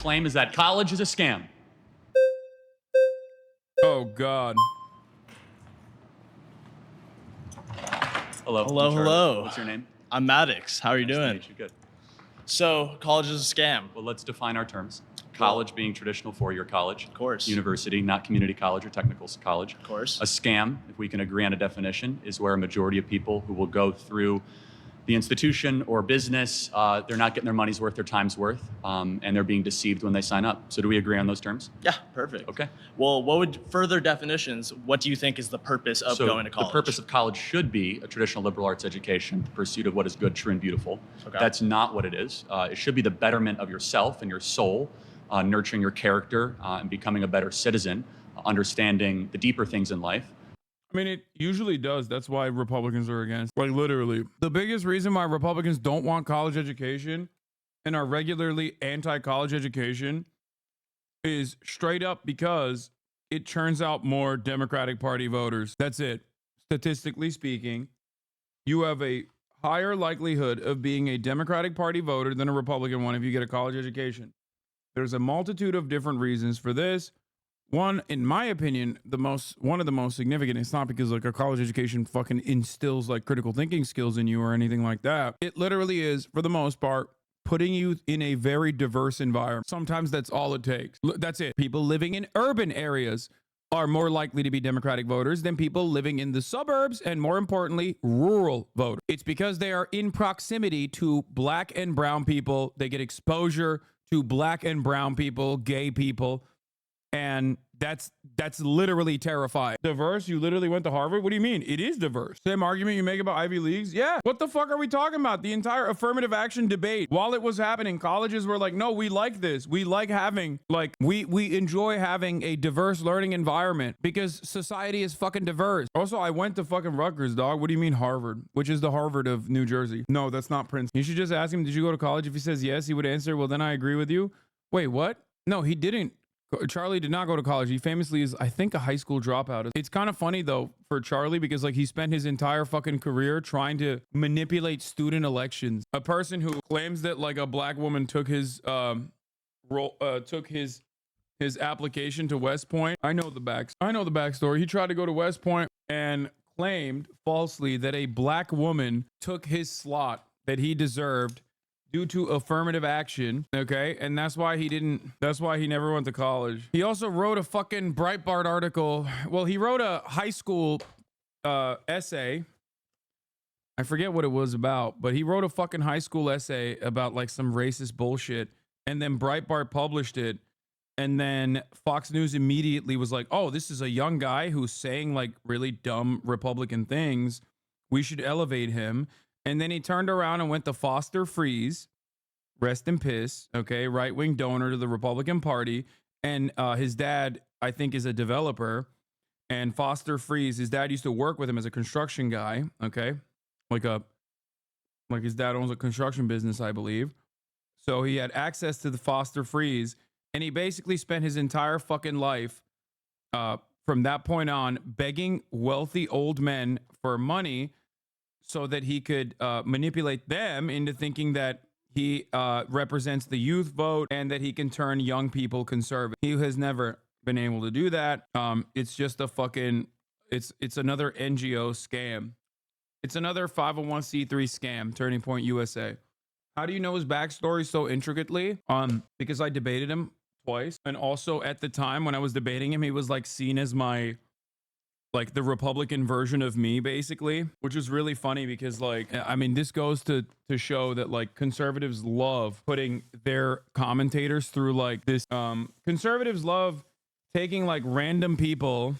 Claim is that college is a scam. Oh, God. Hello. Hello, I'm Charlie. hello. What's your name? I'm Maddox. How are you Nice to doing? meet you. Good. So, college is a scam. Well, let's define our terms. College being traditional four-year college. Of course. University, not community college or technical college. Of course. A scam, if we can agree on a definition, is where a majority of people who will go through the institution or business, they're not getting their money's worth, their time's worth, and they're being deceived when they sign up. So do we agree on those terms? Yeah, perfect. Okay. Well, what would further definitions, what do you think is the purpose of going to college? The purpose of college should be a traditional liberal arts education, pursuit of what is good, true, and beautiful. Okay. That's not what it is. It should be the betterment of yourself and your soul, nurturing your character and becoming a better citizen, understanding the deeper things in life. I mean, it usually does. That's why Republicans are against. Like, literally. The biggest reason why Republicans don't want college education and are regularly anti-college education is straight up because it churns out more Democratic Party voters. That's it. Statistically speaking, you have a higher likelihood of being a Democratic Party voter than a Republican one if you get a college education. There's a multitude of different reasons for this. One, in my opinion, one of the most significant, it's not because like a college education fucking instills like critical thinking skills in you or anything like that. It literally is, for the most part, putting you in a very diverse environment. Sometimes that's all it takes. That's it. People living in urban areas are more likely to be Democratic voters than people living in the suburbs and, more importantly, rural voters. It's because they are in proximity to black and brown people. They get exposure to black and brown people, gay people. And that's literally terrifying. Diverse? You literally went to Harvard? What do you mean? It is diverse. Same argument you make about Ivy Leagues? Yeah. What the fuck are we talking about? The entire affirmative action debate. While it was happening, colleges were like, no, we like this. We like having, like, we enjoy having a diverse learning environment because society is fucking diverse. Also, I went to fucking Rutgers, dog. What do you mean Harvard? Which is the Harvard of New Jersey. No, that's not Princeton. You should just ask him, did you go to college? If he says yes, he would answer, well, then I agree with you. Wait, what? No, he didn't. Charlie did not go to college. He famously is, I think, a high school dropout. It's kind of funny, though, for Charlie, because like he spent his entire fucking career trying to manipulate student elections. A person who claims that like a black woman took his his application to West Point. I know the backstory. He tried to go to West Point and claimed falsely that a black woman took his slot that he deserved due to affirmative action, okay? And that's why he never went to college. He also wrote a fucking Breitbart article. Well, he wrote a high school essay. I forget what it was about, but he wrote a fucking high school essay about like some racist bullshit. And then Breitbart published it. And then Fox News immediately was like, oh, this is a young guy who's saying like really dumb Republican things. We should elevate him. And then he turned around and went to Foster Freeze, rest in piss, okay, right-wing donor to the Republican Party. And his dad, I think, is a developer. And Foster Freeze, his dad used to work with him as a construction guy, okay? Like his dad owns a construction business, I believe. So he had access to the Foster Freeze. And he basically spent his entire fucking life from that point on begging wealthy old men for money so that he could manipulate them into thinking that he represents the youth vote and that he can turn young people conservative. He has never been able to do that. It's just a fucking, it's another NGO scam. It's another 501c3 scam, Turning Point USA. How do you know his backstory so intricately? Because I debated him twice. And also at the time when I was debating him, he was like seen as my, like the Republican version of me, basically, which is really funny because like, I mean, this goes to show that like conservatives love putting their commentators through like this. Conservatives love taking like random people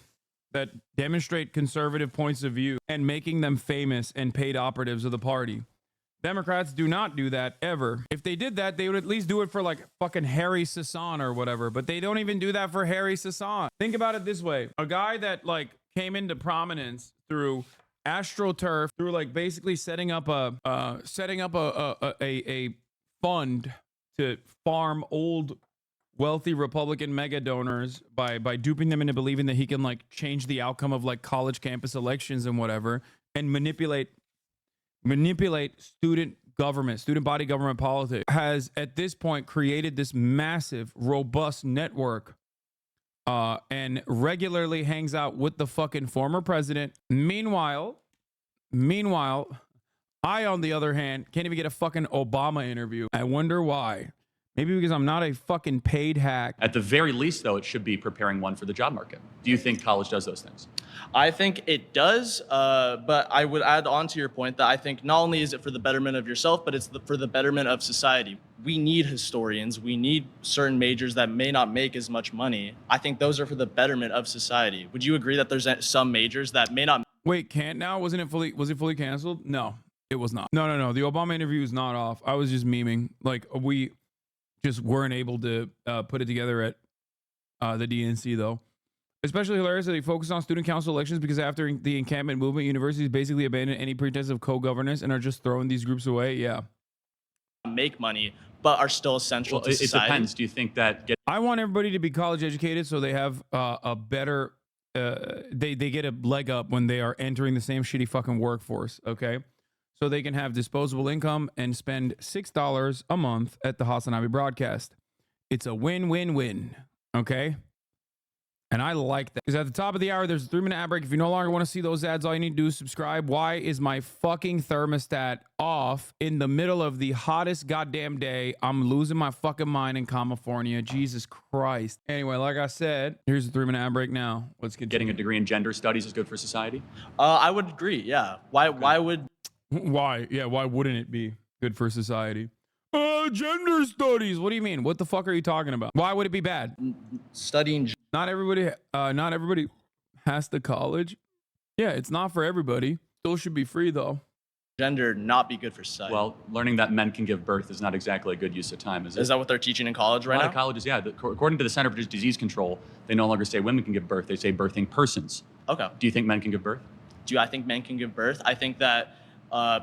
that demonstrate conservative points of view and making them famous and paid operatives of the party. Democrats do not do that ever. If they did that, they would at least do it for like fucking Harry Hasan or whatever, but they don't even do that for Harry Hasan. Think about it this way. A guy that like came into prominence through AstroTurf, through like basically setting up a fund to farm old wealthy Republican mega donors by duping them into believing that he can like change the outcome of like college campus elections and whatever, and manipulate student government, student body government politics, has at this point created this massive, robust network and regularly hangs out with the fucking former president. Meanwhile, I, on the other hand, can't even get a fucking Obama interview. I wonder why. Maybe because I'm not a fucking paid hack. At the very least, though, it should be preparing one for the job market. Do you think college does those things? I think it does, but I would add on to your point that I think not only is it for the betterment of yourself, but it's for the betterment of society. We need historians. We need certain majors that may not make as much money. I think those are for the betterment of society. Would you agree that there's some majors that may not? Wait, can't now? Was it fully canceled? No, it was not. No. The Obama interview is not off. I was just memeing. Like, we just weren't able to put it together at the DNC, though. Especially hilarious that they focus on student council elections because after the encampment movement, universities basically abandoned any pretense of co-governance and are just throwing these groups away. Yeah. Make money, but are still essential to society. It depends. Do you think that... I want everybody to be college educated so they have a better... they get a leg up when they are entering the same shitty fucking workforce, okay? So they can have disposable income and spend $6 a month at the Hasan broadcast. It's a win-win-win, okay? And I like that. Because at the top of the hour, there's a 3-minute ad break. If you no longer want to see those ads, all you need to do is subscribe. Why is my fucking thermostat off in the middle of the hottest goddamn day? I'm losing my fucking mind in California. Jesus Christ. Anyway, like I said, here's a 3-minute ad break now. Let's get getting a degree in gender studies is good for society? I would agree, yeah. Why would... Why? Yeah, why wouldn't it be good for society? Gender studies. What do you mean? What the fuck are you talking about? Why would it be bad? Studying... Not everybody has to college. Yeah, it's not for everybody. Still should be free, though. Gender not be good for society. Well, learning that men can give birth is not exactly a good use of time, is it? Is that what they're teaching in college right now? A lot of colleges, yeah. According to the Center for Disease Control, they no longer say women can give birth. They say birthing persons. Okay. Do you think men can give birth? Do I think men can give birth? I think that...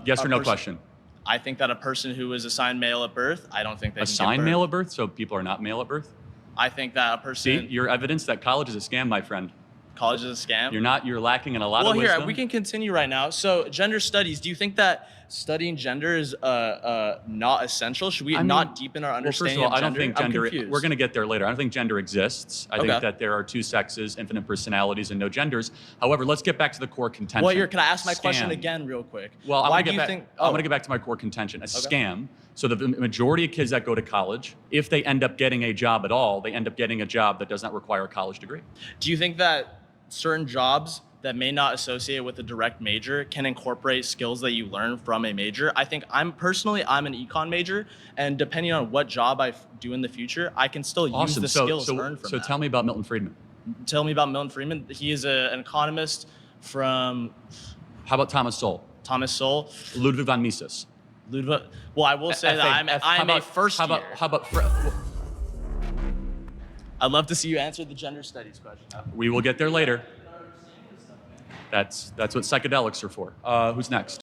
yes or no question? I think that a person who is assigned male at birth, I don't think they can give birth. Assigned male at birth? So people are not male at birth? I think that a person... See, you're evidence that college is a scam, my friend. College is a scam? You're lacking in a lot of wisdom. Well, here, we can continue right now. So, gender studies, do you think that studying gender is not essential? Should we not deepen our understanding of gender? Well, first of all, I don't think gender... We're going to get there later. I don't think gender exists. I think that there are 2 sexes, infinite personalities, and no genders. However, let's get back to the core contention. Well, here, can I ask my question again real quick? Well, I'm going to get back to my core contention. A scam. So the majority of kids that go to college, if they end up getting a job at all, they end up getting a job that does not require a college degree. Do you think that certain jobs that may not associate with a direct major can incorporate skills that you learn from a major? I think I'm an econ major, and depending on what job I do in the future, I can still use the skills learned from that. So tell me about Milton Friedman. Tell me about Milton Friedman. He is an economist from... How about Thomas Sowell? Thomas Sowell. Ludwig von Mises. Well, I will say that I'm a first year. How about I'd love to see you answer the gender studies question. We will get there later. That's what psychedelics are for. Who's next?